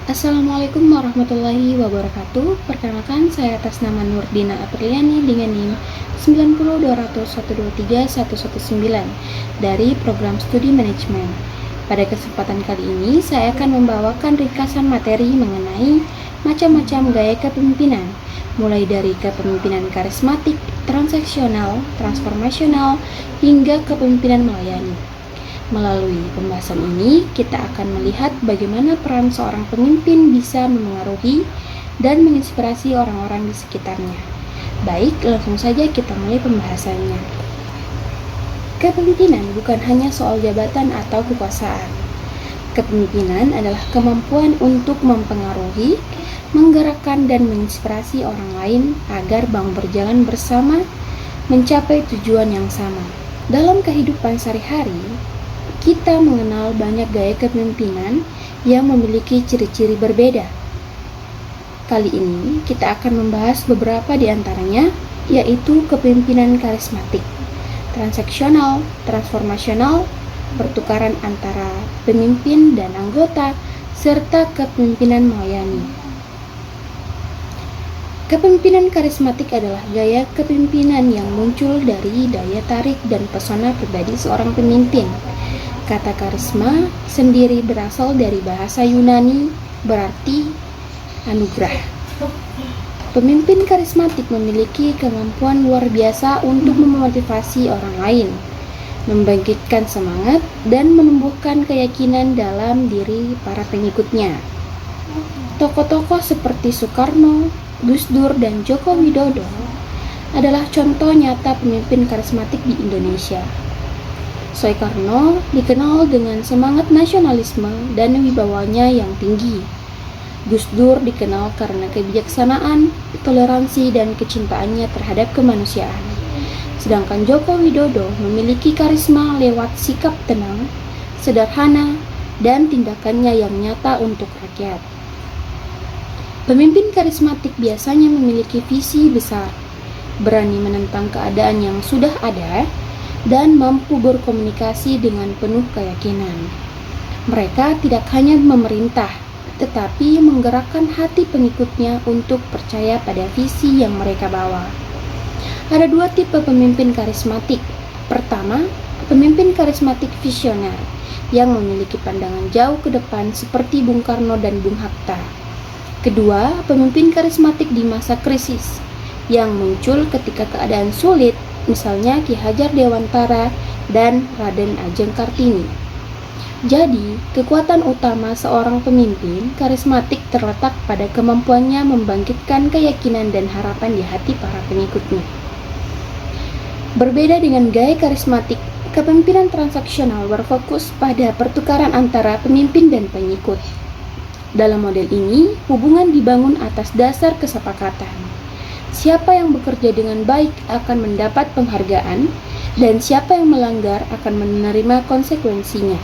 Assalamualaikum warahmatullahi wabarakatuh. Perkenalkan, saya atas nama Nurdina Apriliani dengan NIM 9020123119119 dari Program Studi Manajemen. Pada kesempatan kali ini, saya akan membawakan ringkasan materi mengenai macam-macam gaya kepemimpinan, mulai dari kepemimpinan karismatik, transaksional, transformasional, hingga kepemimpinan melayani. Melalui pembahasan ini, kita akan melihat bagaimana peran seorang pemimpin bisa memengaruhi dan menginspirasi orang-orang di sekitarnya. Baik, langsung saja kita mulai pembahasannya. Kepemimpinan bukan hanya soal jabatan atau kekuasaan. Kepemimpinan adalah kemampuan untuk mempengaruhi, menggerakkan, dan menginspirasi orang lain agar berjalan bersama mencapai tujuan yang sama. Dalam kehidupan sehari-hari, kita mengenal banyak gaya kepemimpinan yang memiliki ciri-ciri berbeda. Kali ini kita akan membahas beberapa di antaranya, yaitu kepemimpinan karismatik, transaksional, transformasional, pertukaran antara pemimpin dan anggota, serta kepemimpinan melayani. Kepemimpinan karismatik adalah gaya kepemimpinan yang muncul dari daya tarik dan pesona pribadi seorang pemimpin. Kata karisma sendiri berasal dari bahasa Yunani, berarti anugerah. Pemimpin karismatik memiliki kemampuan luar biasa untuk memotivasi orang lain, membangkitkan semangat, dan menumbuhkan keyakinan dalam diri para pengikutnya. Tokoh-tokoh seperti Soekarno, Gus Dur, dan Joko Widodo adalah contoh nyata pemimpin karismatik di Indonesia. Soekarno dikenal dengan semangat nasionalisme dan wibawanya yang tinggi. Gus Dur dikenal karena kebijaksanaan, toleransi, dan kecintaannya terhadap kemanusiaan. Sedangkan Joko Widodo memiliki karisma lewat sikap tenang, sederhana, dan tindakannya yang nyata untuk rakyat. Pemimpin karismatik biasanya memiliki visi besar, berani menentang keadaan yang sudah ada, dan mampu berkomunikasi dengan penuh keyakinan. Mereka tidak hanya memerintah, tetapi menggerakkan hati pengikutnya untuk percaya pada visi yang mereka bawa. Ada dua tipe pemimpin karismatik. Pertama, pemimpin karismatik visioner yang memiliki pandangan jauh ke depan seperti Bung Karno dan Bung Hatta. Kedua, pemimpin karismatik di masa krisis yang muncul ketika keadaan sulit, misalnya Ki Hajar Dewantara dan Raden Ajeng Kartini. Jadi, kekuatan utama seorang pemimpin karismatik terletak pada kemampuannya membangkitkan keyakinan dan harapan di hati para pengikutnya. Berbeda dengan gaya karismatik, kepemimpinan transaksional berfokus pada pertukaran antara pemimpin dan pengikut. Dalam model ini, hubungan dibangun atas dasar kesepakatan. Siapa yang bekerja dengan baik akan mendapat penghargaan, dan siapa yang melanggar akan menerima konsekuensinya.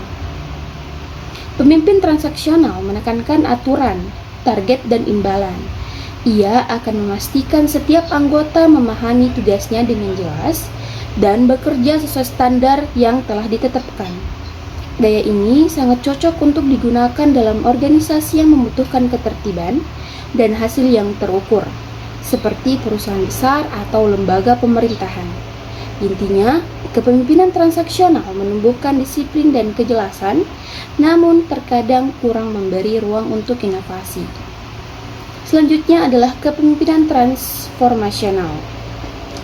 Pemimpin transaksional menekankan aturan, target, dan imbalan. Ia akan memastikan setiap anggota memahami tugasnya dengan jelas dan bekerja sesuai standar yang telah ditetapkan. Gaya ini sangat cocok untuk digunakan dalam organisasi yang membutuhkan ketertiban dan hasil yang terukur, seperti perusahaan besar atau lembaga pemerintahan. Intinya, kepemimpinan transaksional menumbuhkan disiplin dan kejelasan, namun terkadang kurang memberi ruang untuk inovasi. Selanjutnya adalah kepemimpinan transformasional.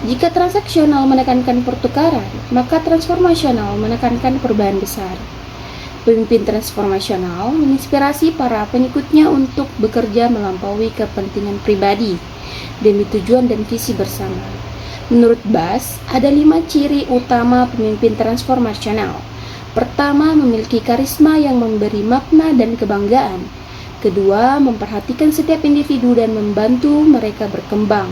Jika transaksional menekankan pertukaran, maka transformasional menekankan perubahan besar. Pemimpin transformasional menginspirasi para pengikutnya untuk bekerja melampaui kepentingan pribadi demi tujuan dan visi bersama. Menurut Bas, ada 5 ciri utama pemimpin transformasional. Pertama, memiliki karisma yang memberi makna dan kebanggaan. Kedua, memperhatikan setiap individu dan membantu mereka berkembang.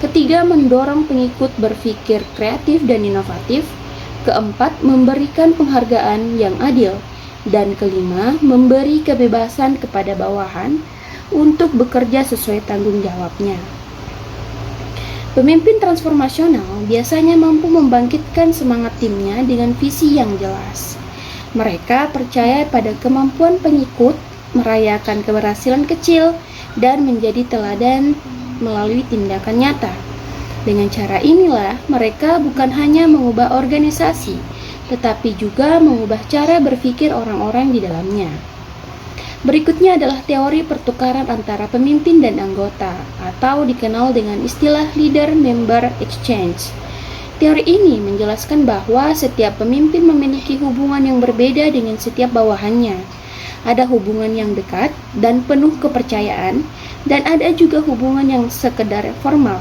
Ketiga, mendorong pengikut berpikir kreatif dan inovatif. Keempat, memberikan penghargaan yang adil. Dan kelima, memberi kebebasan kepada bawahan untuk bekerja sesuai tanggung jawabnya. Pemimpin transformasional biasanya mampu membangkitkan semangat timnya dengan visi yang jelas. Mereka percaya pada kemampuan pengikut merayakan keberhasilan kecil, dan menjadi teladan melalui tindakan nyata. Dengan cara inilah, mereka bukan hanya mengubah organisasi, tetapi juga mengubah cara berpikir orang-orang di dalamnya. Berikutnya adalah teori pertukaran antara pemimpin dan anggota, atau dikenal dengan istilah leader-member exchange. Teori ini menjelaskan bahwa setiap pemimpin memiliki hubungan yang berbeda dengan setiap bawahannya. Ada hubungan yang dekat dan penuh kepercayaan, dan ada juga hubungan yang sekedar formal.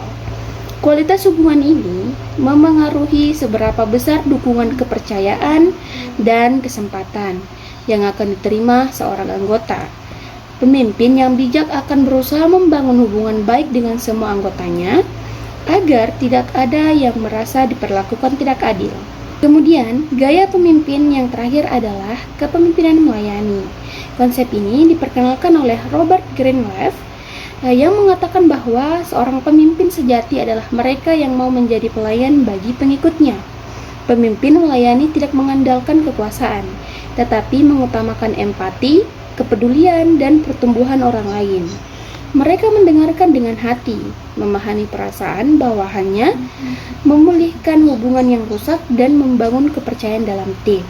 Kualitas hubungan ini memengaruhi seberapa besar dukungan kepercayaan dan kesempatan yang akan diterima seorang anggota. Pemimpin yang bijak akan berusaha membangun hubungan baik dengan semua anggotanya, agar tidak ada yang merasa diperlakukan tidak adil. Kemudian, gaya pemimpin yang terakhir adalah kepemimpinan melayani. Konsep ini diperkenalkan oleh Robert Greenleaf yang mengatakan bahwa seorang pemimpin sejati adalah mereka yang mau menjadi pelayan bagi pengikutnya. Pemimpin melayani tidak mengandalkan kekuasaan, tetapi mengutamakan empati, kepedulian, dan pertumbuhan orang lain. Mereka mendengarkan dengan hati, memahami perasaan bawahannya, memulihkan hubungan yang rusak, dan membangun kepercayaan dalam tim.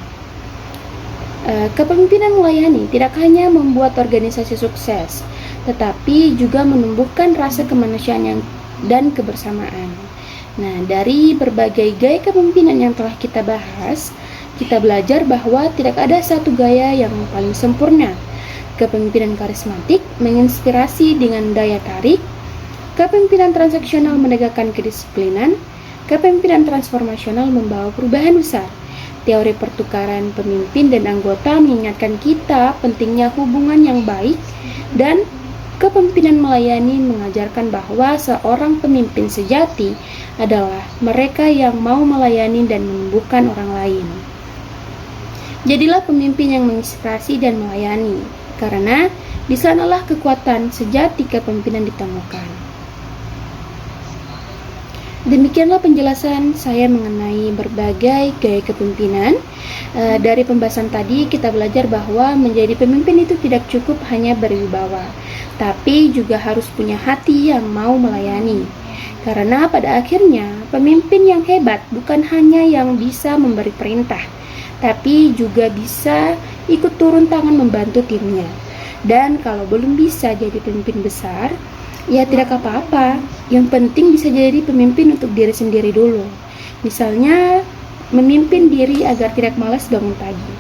Kepemimpinan melayani tidak hanya membuat organisasi sukses, tetapi juga menumbuhkan rasa kemanusiaan dan kebersamaan. Nah, dari berbagai gaya kepemimpinan yang telah kita bahas, kita belajar bahwa tidak ada satu gaya yang paling sempurna. Kepemimpinan karismatik menginspirasi dengan daya tarik, kepemimpinan transaksional menegakkan kedisiplinan, kepemimpinan transformasional membawa perubahan besar. Teori pertukaran pemimpin dan anggota mengingatkan kita pentingnya hubungan yang baik, dan kepemimpinan melayani mengajarkan bahwa seorang pemimpin sejati adalah mereka yang mau melayani dan menumbuhkan orang lain. Jadilah pemimpin yang menginspirasi dan melayani, karena di sanalah kekuatan sejati kepemimpinan ditemukan. Demikianlah penjelasan saya mengenai berbagai gaya kepemimpinan. Dari pembahasan tadi kita belajar bahwa menjadi pemimpin itu tidak cukup hanya berwibawa, tapi juga harus punya hati yang mau melayani. Karena pada akhirnya pemimpin yang hebat bukan hanya yang bisa memberi perintah, tapi juga bisa ikut turun tangan membantu timnya. Dan kalau belum bisa jadi pemimpin besar, ya tidak apa-apa. Yang penting bisa jadi pemimpin untuk diri sendiri dulu. Misalnya, memimpin diri agar tidak malas bangun pagi.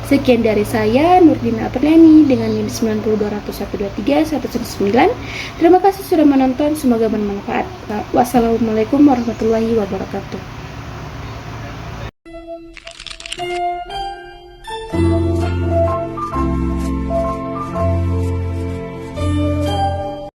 Sekian dari saya, Nurdina Apriliani dengan NIM 902012319. Terima kasih sudah menonton, semoga bermanfaat. Wassalamualaikum warahmatullahi wabarakatuh.